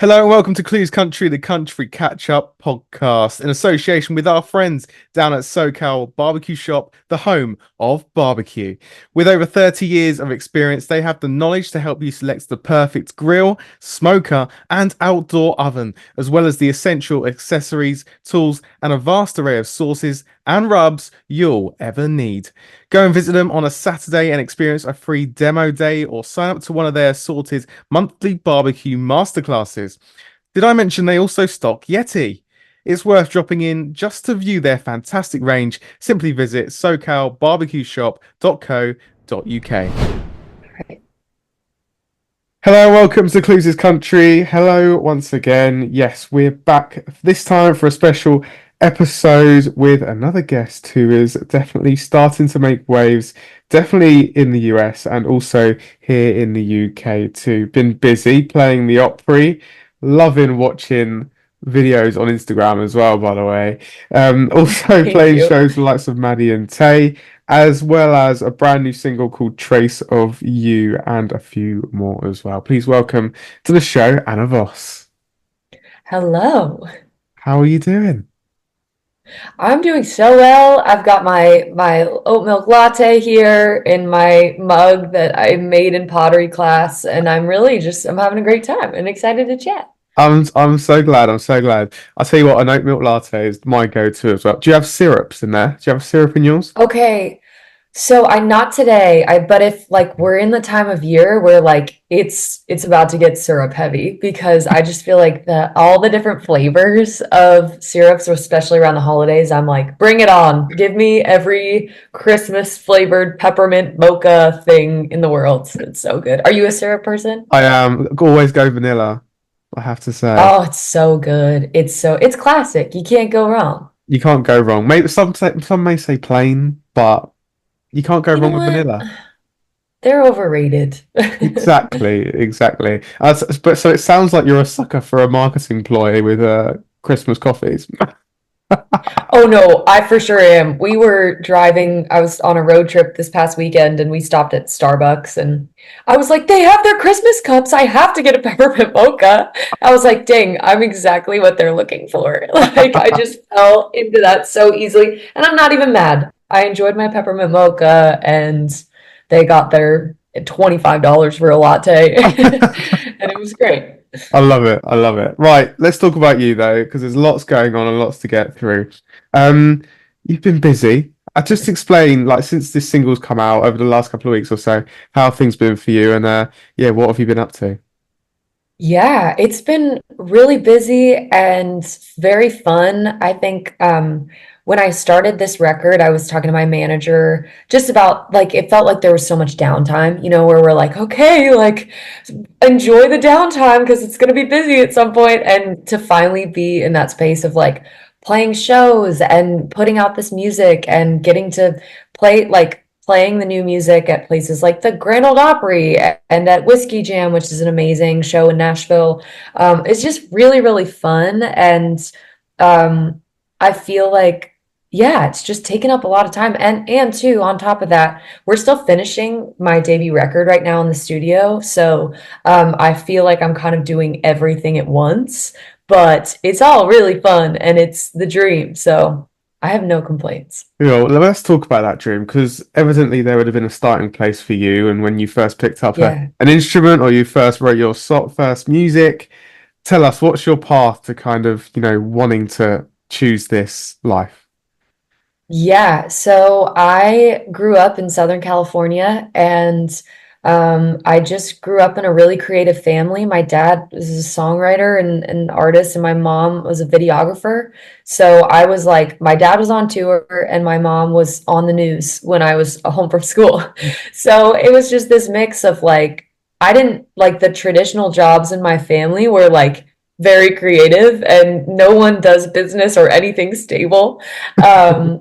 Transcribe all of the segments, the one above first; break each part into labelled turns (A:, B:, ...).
A: Hello and welcome to Clues Country, the Country Catch Up podcast, in association with our friends down at SoCal Barbecue Shop, the home of barbecue. With over 30 years of experience, they have the knowledge to help you select the perfect grill, smoker, and outdoor oven, as well as the essential accessories, tools, and a vast array of sauces and rubs you'll ever need. Go and visit them on a Saturday and experience a free demo day or sign up to one of their assorted monthly barbecue masterclasses. Did I mention they also stock Yeti? It's worth dropping in just to view their fantastic range. Simply visit socalbarbecueshop.co.uk.
B: Right.
A: Hello, welcome to Clues Country. Hello once again. Yes, we're back this time for a special episode with another guest who is definitely starting to make waves, definitely in the US and also here in the UK too. Been busy playing the Opry, loving watching videos on Instagram as well, by the way. Also
B: Thank
A: playing
B: you.
A: shows with the likes of Maddie and Tae, as well as a brand new single called Trace of You and a few more as well. Please welcome to the show, Anna Voss.
B: Hello.
A: How are you doing?
B: I'm doing so well. I've got my oat milk latte here in my mug that I made in pottery class, and I'm having a great time and excited to chat.
A: I'm so glad. I'm so glad. I'll tell you what, an oat milk latte is my go-to as well. Do you have syrups in there? Do you have syrup in yours?
B: Okay, so I not today. But if like we're in the time of year where like it's about to get syrup heavy because I just feel like the all the different flavors of syrups, especially around the holidays, I'm like, bring it on. Give me every Christmas flavored peppermint mocha thing in the world. It's so good. Are you a syrup person?
A: I always go vanilla, I have to say.
B: Oh, it's so good. It's classic. You can't go wrong.
A: You can't go wrong. Maybe some may say plain, but you can't go
B: You know
A: wrong with
B: what?
A: vanilla.
B: They're overrated.
A: Exactly, exactly. But so it sounds like you're a sucker for a marketing ploy with Christmas coffees.
B: Oh no, I for sure am. We were driving, I was on a road trip this past weekend and we stopped at Starbucks and I was like, they have their Christmas cups. I have to get a peppermint mocha. I was like, dang, I'm exactly what they're looking for. Like I just fell into that so easily. And I'm not even mad. I enjoyed my peppermint mocha and they got their $25 for a latte. And it was great.
A: I love it. I love it. Right, let's talk about you though, because there's lots going on and lots to get through. Um, you've been busy. I just explain, like, since this single's come out over the last couple of weeks or so, how things been for you, and yeah, what have you been up to?
B: Yeah, it's been really busy and very fun. I think when I started this record, I was talking to my manager just about like it felt like there was so much downtime, where we're like, okay, like enjoy the downtime because it's going to be busy at some point. And to finally be in that space of like playing shows and putting out this music and getting to playing the new music at places like the Grand Ole Opry and at Whiskey Jam, which is an amazing show in Nashville. It's just really, really fun. And um, I feel like, yeah, it's just taken up a lot of time. And too, on top of that, we're still finishing my debut record right now in the studio. So I feel like I'm kind of doing everything at once, but it's all really fun and it's the dream. So I have no complaints.
A: Let's talk about that dream, because evidently there would have been a starting place for you, and when you first picked up
B: Yeah.
A: an instrument or you first wrote your first music. Tell us, what's your path to kind of, wanting to choose this life?
B: Yeah, so I grew up in Southern California and I just grew up in a really creative family. My dad was a songwriter and an artist, and my mom was a videographer. So I was like, my dad was on tour and my mom was on the news when I was home from school. So it was just this mix of like, I didn't like the traditional jobs in my family were like very creative and no one does business or anything stable.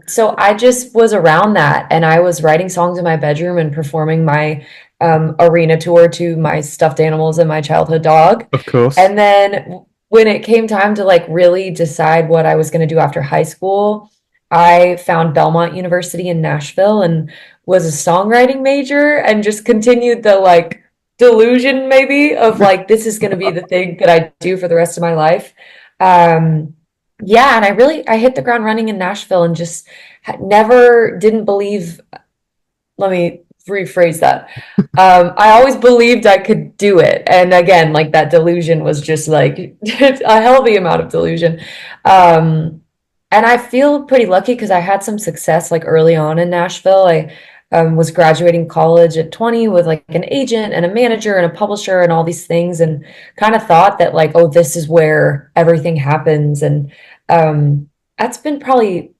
B: So I just was around that and I was writing songs in my bedroom and performing my arena tour to my stuffed animals and my childhood dog.
A: Of course.
B: And then when it came time to like really decide what I was going to do after high school, I found Belmont University in Nashville and was a songwriting major and just continued the like delusion maybe of like this is going to be the thing that I do for the rest of my life. Um, yeah, and I hit the ground running in Nashville and just never didn't believe. Let me rephrase that. I always believed I could do it, and again, like that delusion was just like a healthy amount of delusion. Um, and I feel pretty lucky because I had some success like early on in Nashville. I was graduating college at 20 with like an agent and a manager and a publisher and all these things, and kind of thought that like, oh, this is where everything happens. And that's been probably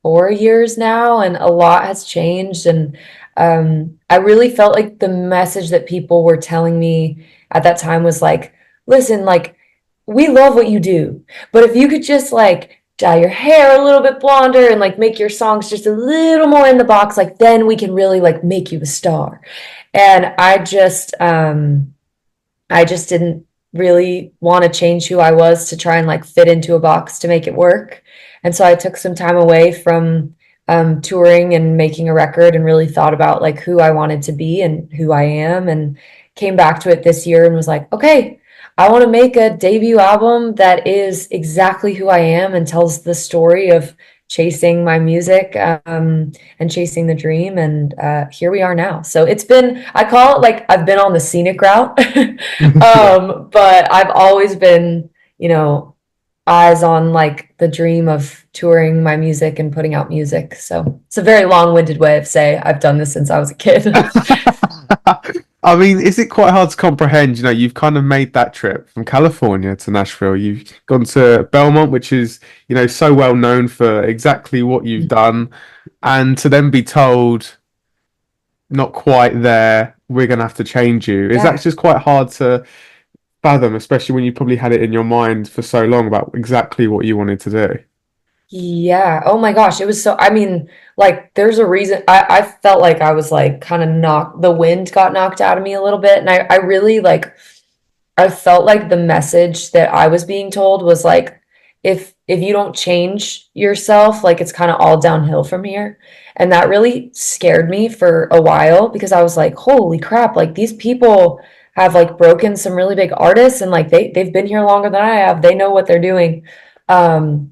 B: 4 years now, and a lot has changed. And I really felt like the message that people were telling me at that time was like, listen, like, we love what you do, but if you could just like dye your hair a little bit blonder and like make your songs just a little more in the box, like then we can really like make you a star. And I just didn't really want to change who I was to try and like fit into a box to make it work. And so I took some time away from touring and making a record and really thought about like who I wanted to be and who I am, and came back to it this year and was like, okay, I want to make a debut album that is exactly who I am and tells the story of chasing my music and chasing the dream. And here we are now. So it's been, I call it like I've been on the scenic route,
A: Yeah.
B: but I've always been, you know, eyes on like the dream of touring my music and putting out music. So it's a very long-winded way of saying I've done this since I was a kid.
A: I mean, is it quite hard to comprehend? You know, you've kind of made that trip from California to Nashville. You've gone to Belmont, which is, you know, so well known for exactly what you've done, and to then be told, not quite there, we're going to have to change you. Is that
B: Yeah.
A: just quite hard to fathom, especially when you probably had it in your mind for so long about exactly what you wanted to do?
B: Yeah. Oh my gosh. It was so, I mean, like there's a reason I felt like I was like kind of knocked, the wind got knocked out of me a little bit. And I really like, I felt like the message that I was being told was like, if you don't change yourself, like it's kind of all downhill from here. And that really scared me for a while because I was like, holy crap, like these people have like broken some really big artists and like they've been here longer than I have. They know what they're doing. Um,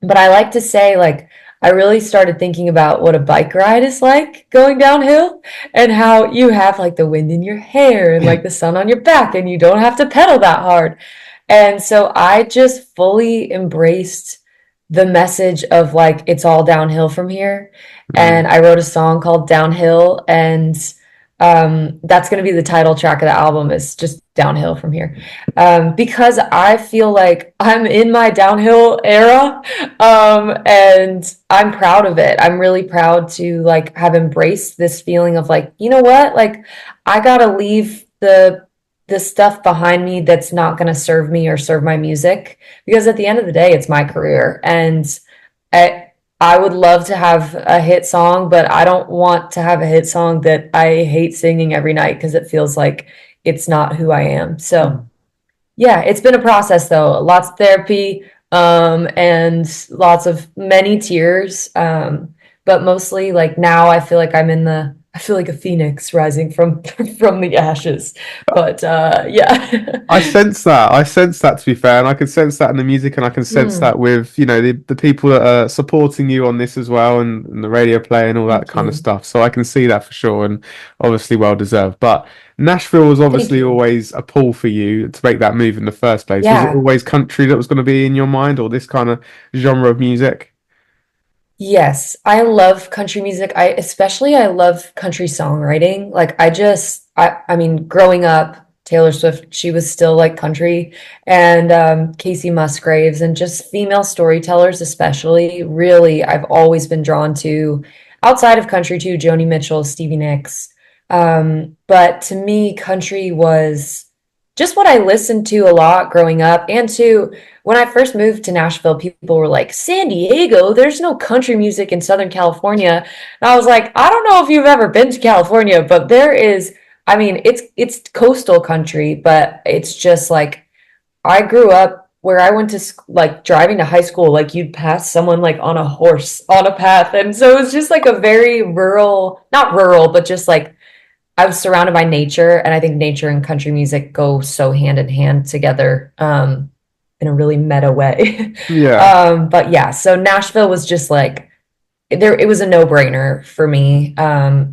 B: but I like to say like I really started thinking about what a bike ride is like going downhill and how you have like the wind in your hair and like the sun on your back and you don't have to pedal that hard. And so I just fully embraced the message of like it's all downhill from here.
A: Mm.
B: And I wrote a song called Downhill, and that's going to be the title track of the album, is just Downhill from here. Because I feel like I'm in my downhill era, and I'm proud of it. I'm really proud to like have embraced this feeling of like, you know what, like I gotta leave the stuff behind me that's not going to serve me or serve my music, because at the end of the day it's my career. And I I would love to have a hit song, but I don't want to have a hit song that I hate singing every night because it feels like it's not who I am. So, yeah, it's been a process though. Lots of therapy, and lots of many tears. But mostly like now I feel like I feel like a phoenix rising from from the ashes. But yeah.
A: I sense that. I sense that, to be fair, and I can sense that in the music, and I can sense
B: Mm,
A: that with, you know, the people that are supporting you on this as well, and the radio play and all that
B: thank
A: kind of
B: you.
A: stuff. So I can see that for sure, and obviously well deserved. But Nashville was
B: Thank
A: obviously
B: you.
A: always a pull for you to make that move in the first place. Was it
B: Yeah.
A: always country that was going to be in your mind, or this kind of genre of music?
B: Yes, I love country music. I love country songwriting. Like I mean, growing up, Taylor Swift, she was still like country, and Casey Musgraves and just female storytellers especially. Really, I've always been drawn to outside of country too, Joni Mitchell, Stevie Nicks. But to me, country was just what I listened to a lot growing up. And to when I first moved to Nashville, people were like, San Diego, there's no country music in Southern California. And I was like, I don't know if you've ever been to California, but there is, I mean, it's coastal country, but it's just like I grew up where I went to like driving to high school, like you'd pass someone like on a horse on a path. And so it was just like a very rural, not rural, but just like I was surrounded by nature, and I think nature and country music go so hand in hand together, in a really meta way.
A: Yeah.
B: But yeah, so Nashville was just like there, it was a no-brainer for me,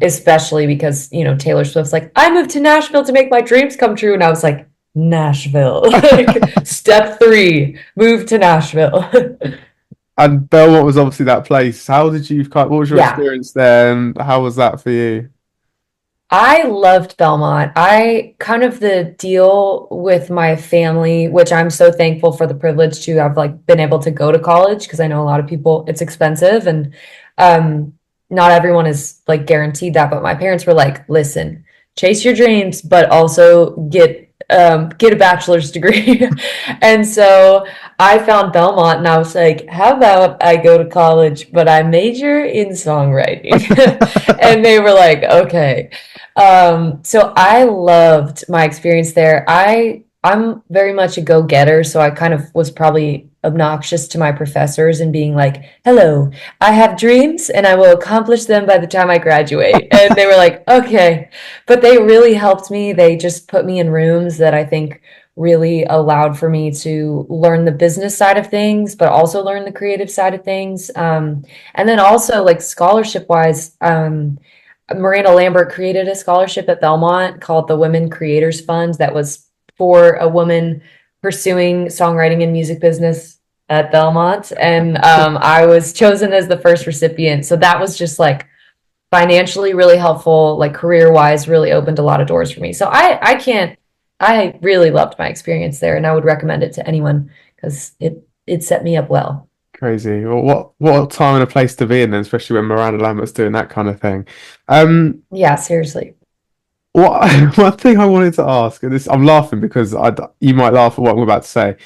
B: especially because, Taylor Swift's like, I moved to Nashville to make my dreams come true. And I was like, Nashville. Like, step three, move to Nashville.
A: And Belmont was obviously that place. What was your
B: Yeah.
A: experience there, and how was that for you?
B: I loved Belmont. I kind of the deal with my family, which I'm so thankful for the privilege to have like been able to go to college because I know a lot of people it's expensive and um not everyone is like guaranteed that, but my parents were like, listen, chase your dreams, but also get a bachelor's degree. And so I found Belmont and I was like, how about I go to college, but I major in songwriting? And they were like, okay. So I loved my experience there. I'm very much a go-getter, so I kind of was probably obnoxious to my professors and being like, "Hello, I have dreams and I will accomplish them by the time I graduate." And they were like, "Okay." But they really helped me. They just put me in rooms that I think really allowed for me to learn the business side of things, but also learn the creative side of things. And then also like scholarship wise, Miranda Lambert created a scholarship at Belmont called the Women Creators Fund that was for a woman pursuing songwriting and music business at Belmont. And I was chosen as the first recipient. So that was just like financially really helpful, like career wise, really opened a lot of doors for me. So I really loved my experience there and I would recommend it to anyone because it set me up well.
A: Crazy. Well, what a time and a place to be in then, especially when Miranda Lambert's doing that kind of thing. Um,
B: Yeah, seriously.
A: what one thing I wanted to ask, and this I'm laughing because you might laugh at what I'm about to say.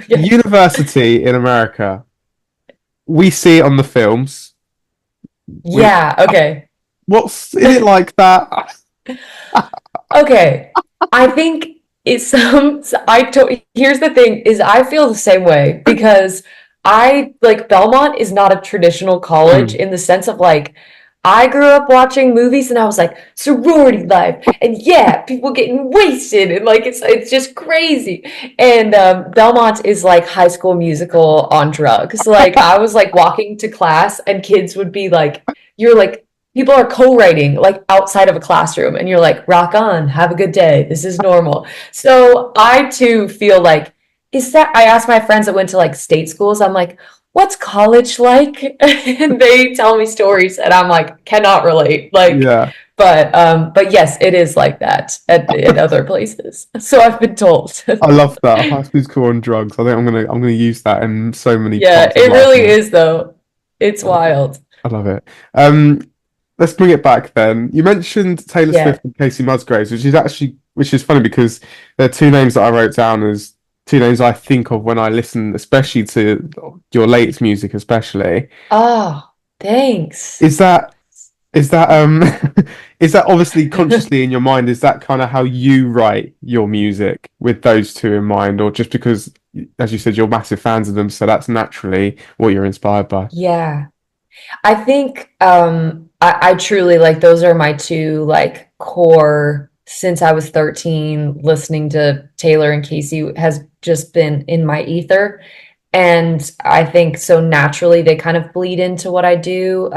B: Yeah.
A: University in America, we see it on the films. We
B: Yeah, okay.
A: What's is it like that?
B: Okay. I think it's here's the thing is I feel the same way because I like Belmont is not a traditional college
A: Mm,
B: in the sense of like I grew up watching movies and I was like sorority life and yeah, people getting wasted and like it's just crazy. And Belmont is like High School Musical on drugs. Like I was like walking to class and kids would be like you're like people are co-writing like outside of a classroom and you're like rock on, have a good day, this is normal. So I too feel like is that I asked my friends that went to like state schools, I'm like what's college like? And they tell me stories and I'm like cannot relate like
A: yeah,
B: but yes it is like that at other places, so I've been told.
A: I love that. High school's cool on drugs. I think I'm gonna use that in so many
B: Yeah,
A: parts of
B: it
A: life
B: really
A: now.
B: is though, it's
A: I love it.
B: wild.
A: I love it. Um, let's bring it back then. You mentioned Taylor
B: Yeah.
A: Swift and Casey Musgraves, which is funny because they're two names that I wrote down as two names I think of when I listen, especially to your latest music, especially.
B: Oh, thanks.
A: Is that is that is that obviously consciously in your mind? Is that kind of how you write your music with those two in mind, or just because, as you said, you're massive fans of them, so that's naturally what you're inspired by?
B: Yeah. I think I truly like those are my two like core since I was 13 listening to Taylor and Casey has just been in my ether. And I think so naturally they kind of bleed into what I do.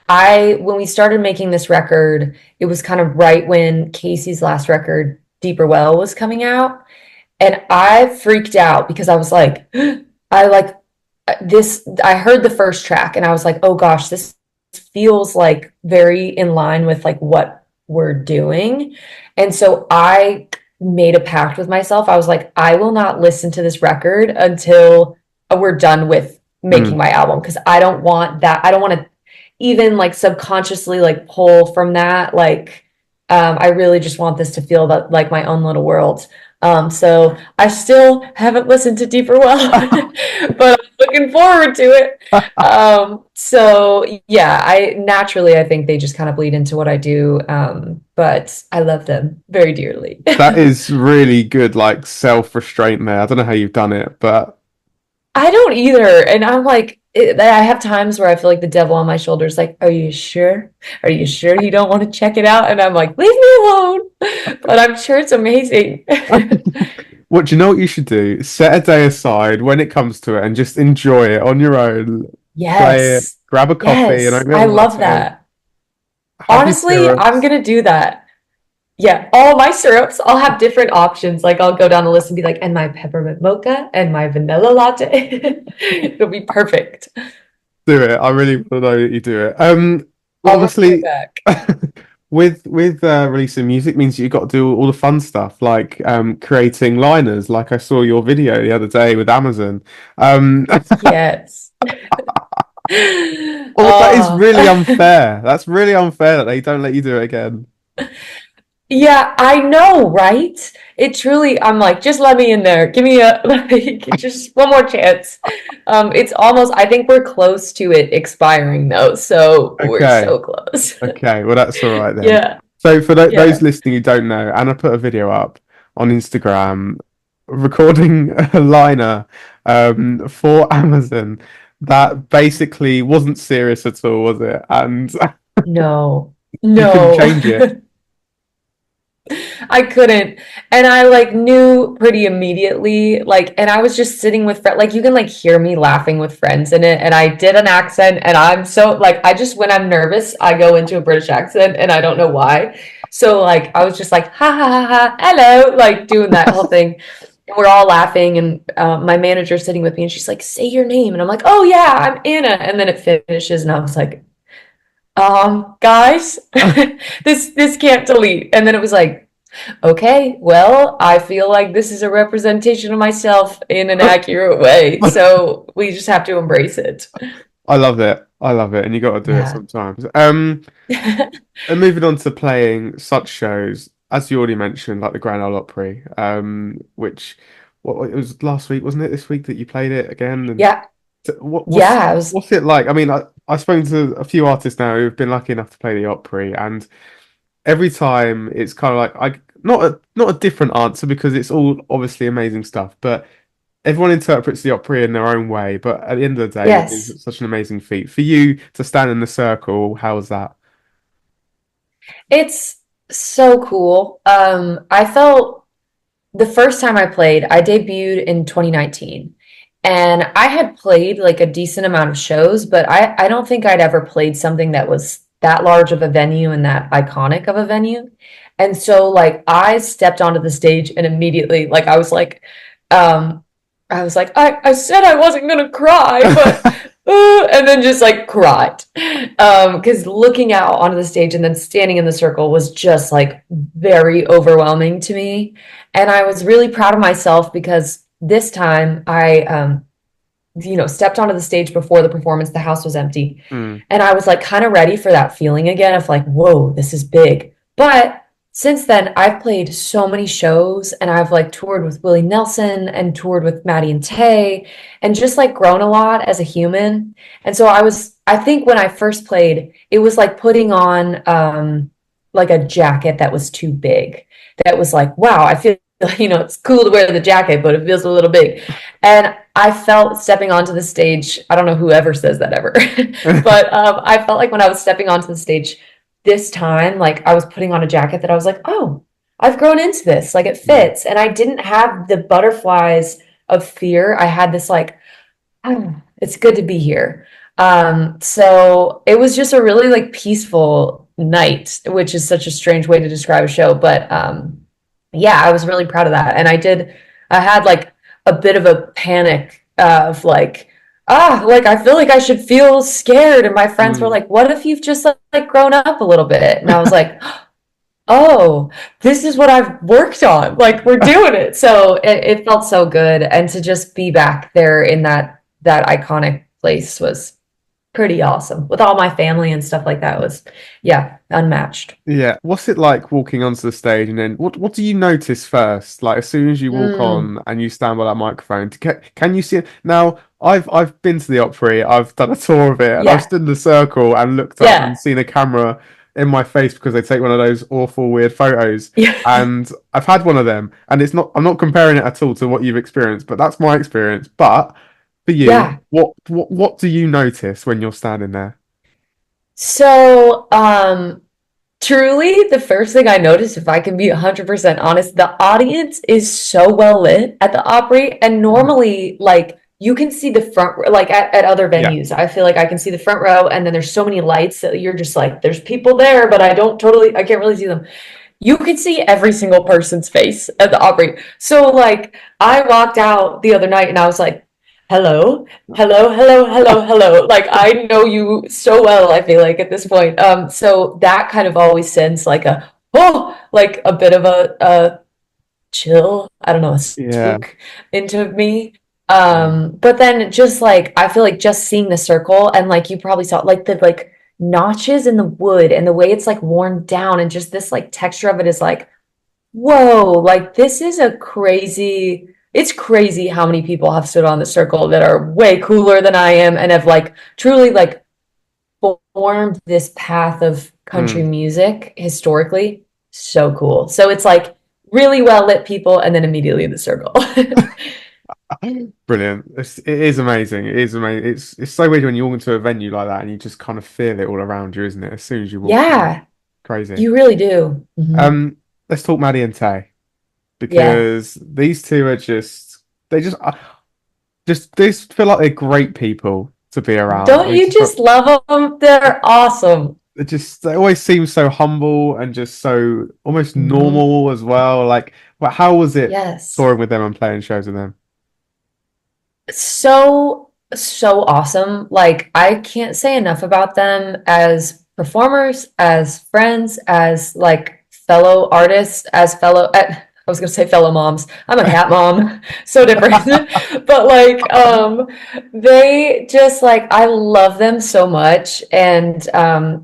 B: I when we started making this record, it was kind of right when Casey's last record, Deeper Well, was coming out. And I freaked out because I was like, I like this I heard the first track and I was like, "Oh gosh, this feels like very in line with like what we're doing." And so I made a pact with myself. I was like, "I will not listen to this record until we're done with making
A: Mm.
B: my album because I don't want that. I don't want to even like subconsciously like pull from that like I really just want this to feel that, like my own little world. So I still haven't listened to Deeper Well, but I'm looking forward to it. So yeah, I think they just kind of bleed into what I do. But I love them very dearly.
A: That is really good, like self-restraint there. I don't know how you've done it, but
B: I don't either. And I'm like, I have times where I feel like the devil on my shoulder is like, "Are you sure? Are you sure you don't want to check it out?" And I'm like, "Leave me alone." But I'm sure it's amazing.
A: What do you know what you should do? Set a day aside when it comes to it and just enjoy it on your own. Play it,
B: Yes.
A: grab a coffee, an
B: Yes.
A: oatmeal
B: I love
A: latte,
B: that.
A: have your
B: Honestly, I'm
A: syrups.
B: gonna do that. Yeah, all my syrups, I'll have different options. Like I'll go down the list and be like, and my peppermint mocha and my vanilla latte. It'll be perfect.
A: Do it. I really want to know that you do it.
B: I'll report
A: Obviously,
B: back.
A: with releasing music means you've got to do all the fun stuff like creating liners. Like I saw your video the other day with Amazon.
B: Yes.
A: Oh, that is
B: Oh.
A: really unfair. That's really unfair that they don't let you do it again.
B: Yeah, I know, right? It truly, I'm like, just let me in there. Give me a like just one more chance. It's almost, I think we're close to it expiring though, so we're
A: Okay.
B: so close.
A: Okay. Well, that's all right then.
B: Yeah,
A: So for those
B: yeah.
A: listening who don't know, Anna put a video up on Instagram recording a liner for Amazon that basically wasn't serious at all, was it? And
B: No,
A: you couldn't
B: no.
A: change it.
B: I couldn't. And I like knew pretty immediately, like, and I was just sitting with friends, like you can like hear me laughing with friends in it. And I did an accent and I'm so like I just when I'm nervous, I go into a British accent and I don't know why. So like I was just like ha ha ha ha hello, like doing that whole thing. And we're all laughing and my manager's sitting with me and she's like, say your name. And I'm like, oh yeah, I'm Anna. And then it finishes and I was like, guys, this can't delete. And then it was like, okay, well, I feel like this is a representation of myself in an accurate way. So we just have to embrace it.
A: I love it. I love it, and you got to do it
B: Yeah.
A: sometimes. And moving on to playing such shows, as you already mentioned, like the Grand Ole Opry, which what it was last week, wasn't it? This week that you played it again, and
B: Yeah.
A: what
B: Yeah. I was,
A: what's it like? I mean, I've spoken to a few artists now who've been lucky enough to play the Opry, and every time it's kind of like I not a different answer because it's all obviously amazing stuff, but everyone interprets the Opry in their own way. But at the end of the day, it
B: yes,
A: is such an amazing feat for you to stand in the circle. How was that?
B: it's so cool. I felt the first time I played, I debuted in 2019. And I had played like a decent amount of shows, but I don't think I'd ever played something that was that large of a venue and that iconic of a venue. And so like I stepped onto the stage and immediately like um I was like, I said I wasn't gonna cry, but and then just like cried. Because looking out onto the stage and then standing in the circle was just like very overwhelming to me. And I was really proud of myself because this time I stepped onto the stage before the performance. The house was empty.
A: Mm,
B: And I was like kind of ready for that feeling again of like, whoa, this is big. But since then, I've played so many shows and I've like toured with Willie Nelson and toured with Maddie Tae and just like grown a lot as a human. And so I think when I first played, it was like putting on like a jacket that was too big. That was like, wow, I feel, it's cool to wear the jacket, but it feels a little big. And I felt stepping onto the stage, I don't know whoever says that ever, but I felt like when I was stepping onto the stage this time, like I was putting on a jacket that I was like, oh, I've grown into this. Like it
A: mm.
B: fits. And I didn't have the butterflies of fear. I had this like, oh, it's good to be here. So it was just a really like peaceful night, which is such a strange way to describe a show. But yeah, I was really proud of that. And I had like a bit of a panic of like, like I feel like I should feel scared. And my friends were
A: Mm.
B: like, what if you've just like grown up a little bit? And I was like, oh, this is what I've worked on. Like we're doing it. So it felt so good. And to just be back there in that iconic place was pretty awesome. With all my family and stuff like that was, yeah, unmatched.
A: Yeah, what's it like walking onto the stage and then what do you notice first? Like as soon as you walk
B: Mm,
A: on and you stand by that microphone, can you see it? Now, I've been to the Opry, I've done a tour of it, and I've
B: yeah,
A: stood in the circle and looked up and
B: yeah,
A: seen a camera in my face because they take one of those awful weird photos.
B: yeah.
A: And I've had one of them, and I'm not comparing it at all to what you've experienced, but that's my experience. But for you,
B: Yeah.
A: what do you notice when you're standing there?
B: So, truly, the first thing I noticed, if I can be 100% honest, the audience is so well lit at the Opry. And normally, like, you can see the front, like at other
A: Yeah,
B: venues, I feel like I can see the front row, and then there's so many lights that you're just like, there's people there, but I can't really see them. You could see every single person's face at the Opry. So, like, I walked out the other night and I was like, hello, hello, hello, hello, hello. Like, I know you so well, I feel like at this point. So that kind of always sends like like a bit of a chill, I don't know, a
A: yeah,
B: spook into me. But then just like I feel like just seeing the circle and like you probably saw like the like notches in the wood and the way it's like worn down and just this like texture of it is like, whoa, like this is a crazy, it's crazy how many people have stood on the circle that are way cooler than I am and have like truly like formed this path of country
A: mm.
B: music historically. So cool. So it's like really well lit people and then immediately in the circle.
A: Brilliant. It is amazing. It is amazing. It's so weird when you walk into a venue like that and you just kind of feel it all around you, isn't it? As soon as you walk in,
B: Yeah,
A: crazy.
B: you really do.
A: Um, let's talk Maddie and Tay
B: Yeah.
A: because these two are just they just feel like they're great people to be around.
B: Don't you just love them? They're awesome.
A: They always seem so humble and just so almost
B: Mhm.
A: normal as well. Like, well, how was it
B: Yes.
A: touring with them and playing shows with them?
B: So, so awesome. Like, I can't say enough about them as performers, as friends, as like fellow artists, as fellow, I was gonna say fellow moms. I'm a cat mom, so different. But like, they just like, I love them so much. And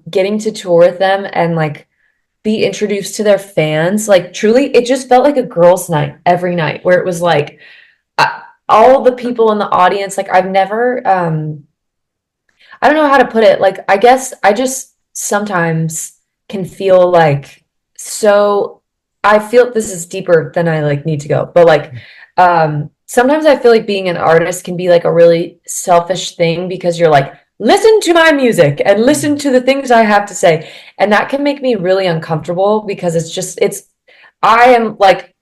B: getting to tour with them and like be introduced to their fans, like truly, it just felt like a girls' night every night where it was like, all the people in the audience, like I've never, I don't know how to put it. Like, I guess I just sometimes can feel like so, I feel this is deeper than I like need to go, but like, sometimes I feel like being an artist can be like a really selfish thing because you're like, listen to my music and listen to the things I have to say. And that can make me really uncomfortable because I am like,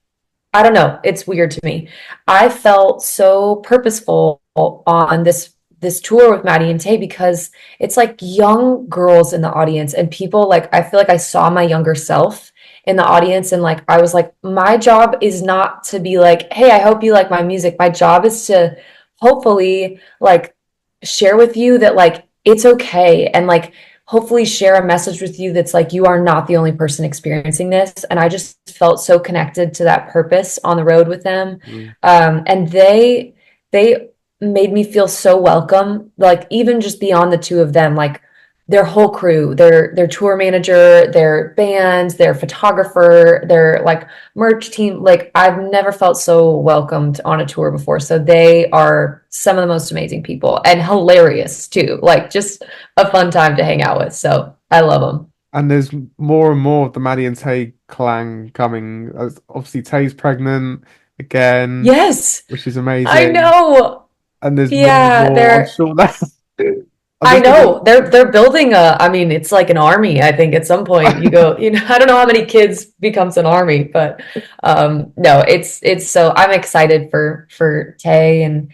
B: I don't know. It's weird to me. I felt so purposeful on this tour with Maddie and Tay because it's like young girls in the audience and people like I feel like I saw my younger self in the audience and like I was like my job is not to be like, "Hey, I hope you like my music." My job is to hopefully like share with you that like it's okay and like hopefully share a message with you that's like you are not the only person experiencing this. And I just felt so connected to that purpose on the road with them.
A: Mm.
B: And they made me feel so welcome, like even just beyond the two of them, like their whole crew, their tour manager, their band, their photographer, their like merch team. Like I've never felt so welcomed on a tour before. So they are some of the most amazing people and hilarious too. Like just a fun time to hang out with. So I love them.
A: And there's more and more of the Maddie and Tay clan coming. Obviously, Tay's pregnant again,
B: Yes,
A: which is
B: I
A: amazing.
B: know.
A: And there's more and
B: Yeah,
A: more. I'm sure that I'm
B: I
A: just gonna.
B: know they're building I mean, it's like an army, I think at some point you go, I don't know how many kids becomes an army, but no, it's so I'm excited for Tay and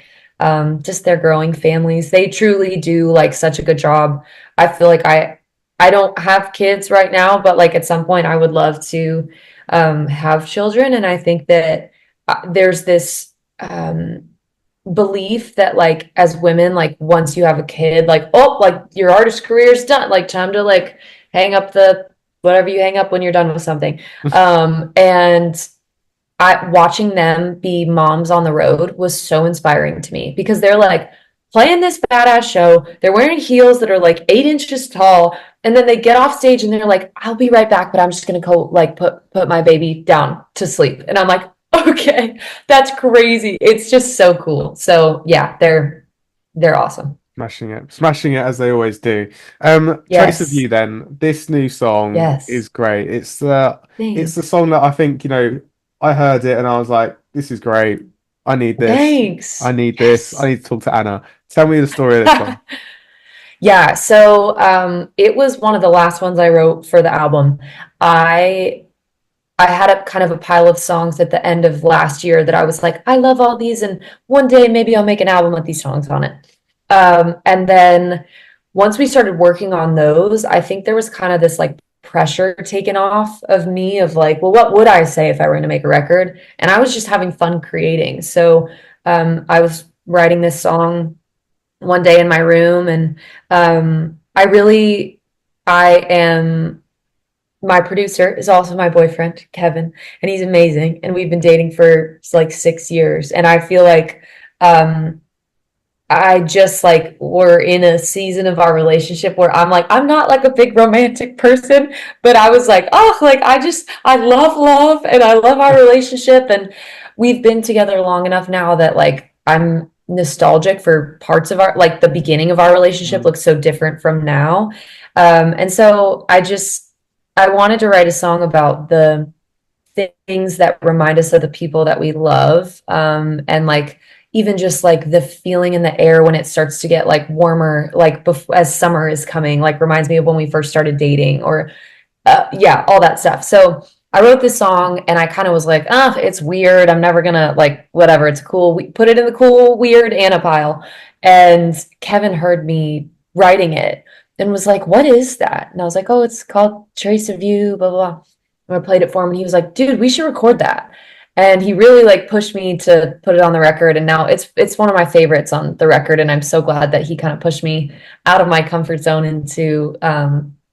B: just their growing families. They truly do like such a good job. I feel like I don't have kids right now, but like at some point I would love to have children and I think that there's this belief that like as women like once you have a kid like oh like your artist career is done like time to like hang up the whatever you hang up when you're done with something and I watching them be moms on the road was so inspiring to me because they're like playing this badass show, they're wearing heels that are like 8 inches tall, and then they get off stage and they're like, I'll be right back, but I'm just gonna go like put my baby down to sleep. And I'm like, okay, that's crazy. It's just so cool. So yeah, they're awesome.
A: Smashing it as they always do. Trace of
B: Yes.
A: You. Then this new song
B: Yes.
A: is great. It's the
B: Thanks.
A: song that I think I heard it and I was like, this is great. I need this. I
B: Thanks.
A: need this. I
B: Yes.
A: need to talk to Anna. Tell me the story of this one.
B: Yeah, so it was one of the last ones I wrote for the album. I I had a kind of a pile of songs at the end of last year that I was like, I love all these, and one day maybe I'll make an album with these songs on it. And then once we started working on those, I think there was kind of this like pressure taken off of me of like, well, what would I say if I were going to make a record? And I was just having fun creating. So I was writing this song one day in my room, and I am my producer is also my boyfriend, Kevin, and he's amazing. And we've been dating for like 6 years. And I feel like I just like we're in a season of our relationship where I'm like, I'm not like a big romantic person, but I was like, oh, like I love love and I love our relationship. And we've been together long enough now that like I'm nostalgic for parts of our like the beginning of our relationship
A: Mm.
B: looks so different from now. And so I wanted to write a song about the things that remind us of the people that we love. And like even just like the feeling in the air when it starts to get like warmer, like as summer is coming, like reminds me of when we first started dating or yeah, all that stuff. So I wrote this song and I kind of was like, oh, it's weird. I'm never gonna like whatever. It's cool. We put it in the cool, weird Anna pile. And Kevin heard me writing it and was like, what is that? And I was like, oh, it's called Trace of You, blah, blah, blah. And I played it for him and he was like, dude, we should record that. And he really like pushed me to put it on the record. And now it's one of my favorites on the record. And I'm so glad that he kind of pushed me out of my comfort zone into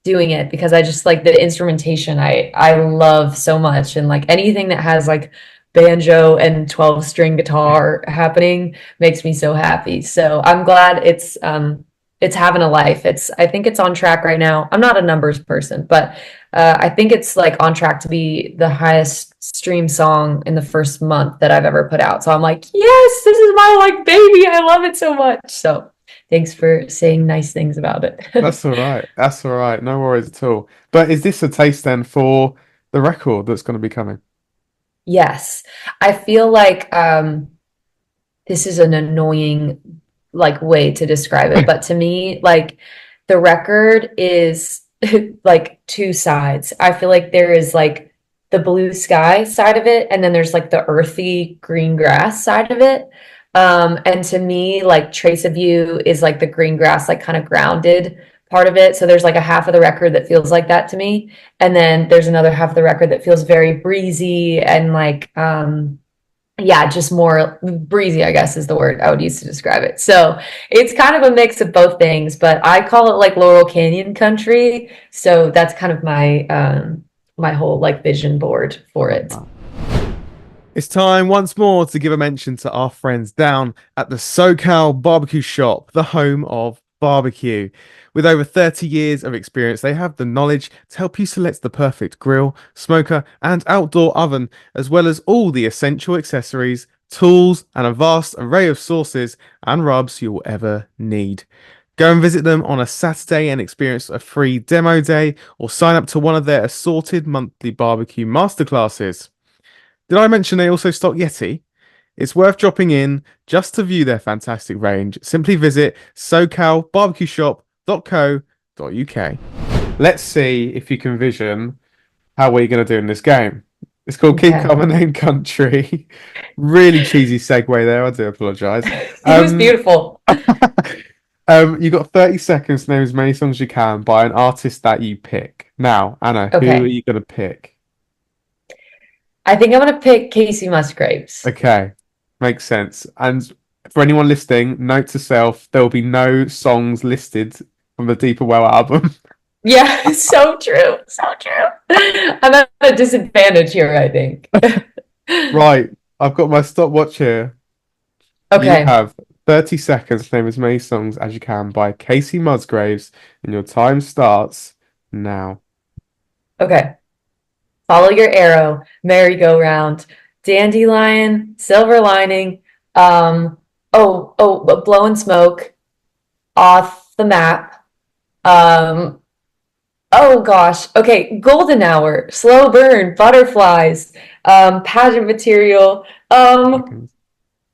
B: doing it because I just like the instrumentation I love so much. And like anything that has like banjo and 12 string guitar happening makes me so happy. So I'm glad it's having a life. I think it's on track right now. I'm not a numbers person, but I think it's like on track to be the highest stream song in the first month that I've ever put out. So I'm like, yes, this is my like baby. I love it so much. So thanks for saying nice things about it.
A: That's all right. That's all right. No worries at all. But is this a taste then for the record that's going to be coming?
B: Yes. I feel like this is an annoying like way to describe it, but to me, like the record is like two sides. I feel like there is like the blue sky side of it, and then there's like the earthy green grass side of it. And to me, like Trace of You is like the green grass, like kind of grounded part of it. So there's like a half of the record that feels like that to me. And then there's another half of the record that feels very breezy and like yeah, just more breezy, I guess is the word I would use to describe it. So it's kind of a mix of both things, but I call it like Laurel Canyon country. So that's kind of my whole like vision board for it.
A: It's time once more to give a mention to our friends down at the SoCal Barbecue Shop, the home of barbecue. With over 30 years of experience, they have the knowledge to help you select the perfect grill, smoker, and outdoor oven, as well as all the essential accessories, tools, and a vast array of sauces and rubs you'll ever need. Go and visit them on a Saturday and experience a free demo day, or sign up to one of their assorted monthly barbecue masterclasses. Did I mention they also stock Yeti? It's worth dropping in just to view their fantastic range. Simply visit socalbarbecueshop.co.uk. Let's see if you can vision how we're going to do in this game. It's called Keep
B: Okay.
A: Calm and Name Country. Really cheesy segue there. I do apologise.
B: It was beautiful.
A: You got 30 seconds to name as many songs as you can by an artist that you pick. Now, Anna, who are
B: Okay.
A: you going to pick?
B: I think I'm gonna pick Casey Musgraves.
A: Okay, makes sense. And for anyone listening, note to self, there will be no songs listed from the Deeper Well album.
B: Yeah, so true. So true. I'm at a disadvantage here, I think.
A: Right, I've got my stopwatch here. You
B: Okay.
A: have 30 seconds to name as many songs as you can by Casey Musgraves, and your time starts now.
B: Okay. Follow your arrow, merry-go-round, dandelion, silver lining, um, blowing smoke, off the map. Um, oh gosh. Okay, golden hour, slow burn, butterflies, pageant material.
A: Seconds.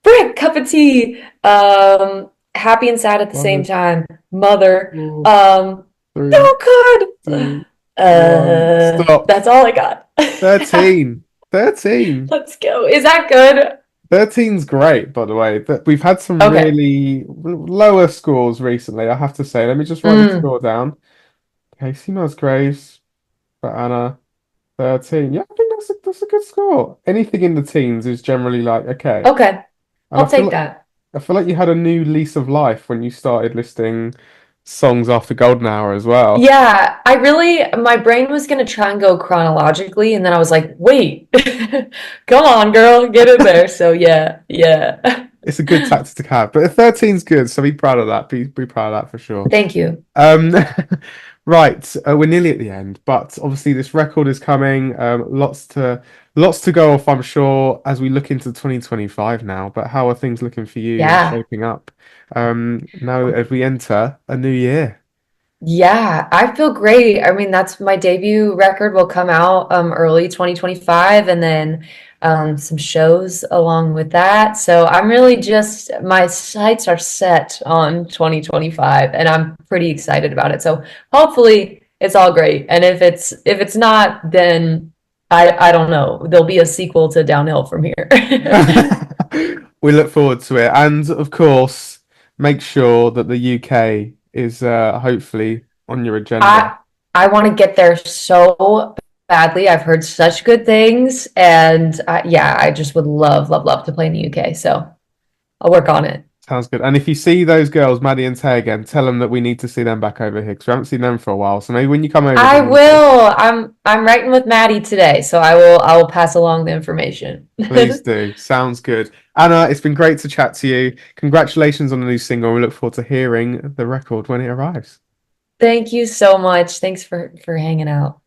B: Frick, cup of tea. Happy and sad at the same
A: Five,
B: time. Mother.
A: four,
B: Um,
A: three,
B: oh
A: two,
B: God.
A: one. Stop.
B: That's all I got.
A: 13. 13.
B: Let's go. Is that good?
A: 13's great, by the way. But we've had some
B: Okay.
A: really lower scores recently, I have to say. Let me just write the
B: Mm,
A: score down. Casey Musgraves for Anna, 13. Yeah, I think that's a good score. Anything in the teens is generally like, okay.
B: okay.
A: And
B: I'll take that.
A: I feel like you had a new lease of life when you started listing songs after Golden Hour as well.
B: Yeah, my brain was gonna try and go chronologically, and then I was like, wait, come on, girl, get in there. So yeah, yeah.
A: It's a good tactic to have, but 13's good, so be proud of that. Be proud of that for sure.
B: Thank you.
A: Um, right, we're nearly at the end, but obviously this record is coming. Lots to go off, I'm sure, as we look into 2025 now. But how are things looking for you and
B: Yeah.
A: shaping up? Now as we enter a new year.
B: Yeah, I feel great. I mean, that's my debut record will come out early 2025 and then some shows along with that. So I'm really just my sights are set on 2025 and I'm pretty excited about it. So hopefully it's all great. And if it's not, then I don't know. There'll be a sequel to Downhill from here.
A: We look forward to it, and of course, make sure that the UK is hopefully on your agenda.
B: I I want to get there so badly. I've heard such good things, and yeah, I just would love, love, love to play in the UK. So I'll work on it.
A: Sounds good. And if you see those girls, Maddie and Tay again, tell them that we need to see them back over here because we haven't seen them for a while. So maybe when you come over,
B: I
A: bring them too.
B: will. I'm writing with Maddie today, so I will pass along the information.
A: Please do. Sounds good. Anna, it's been great to chat to you. Congratulations on the new single. We look forward to hearing the record when it arrives.
B: Thank you so much. Thanks for hanging out.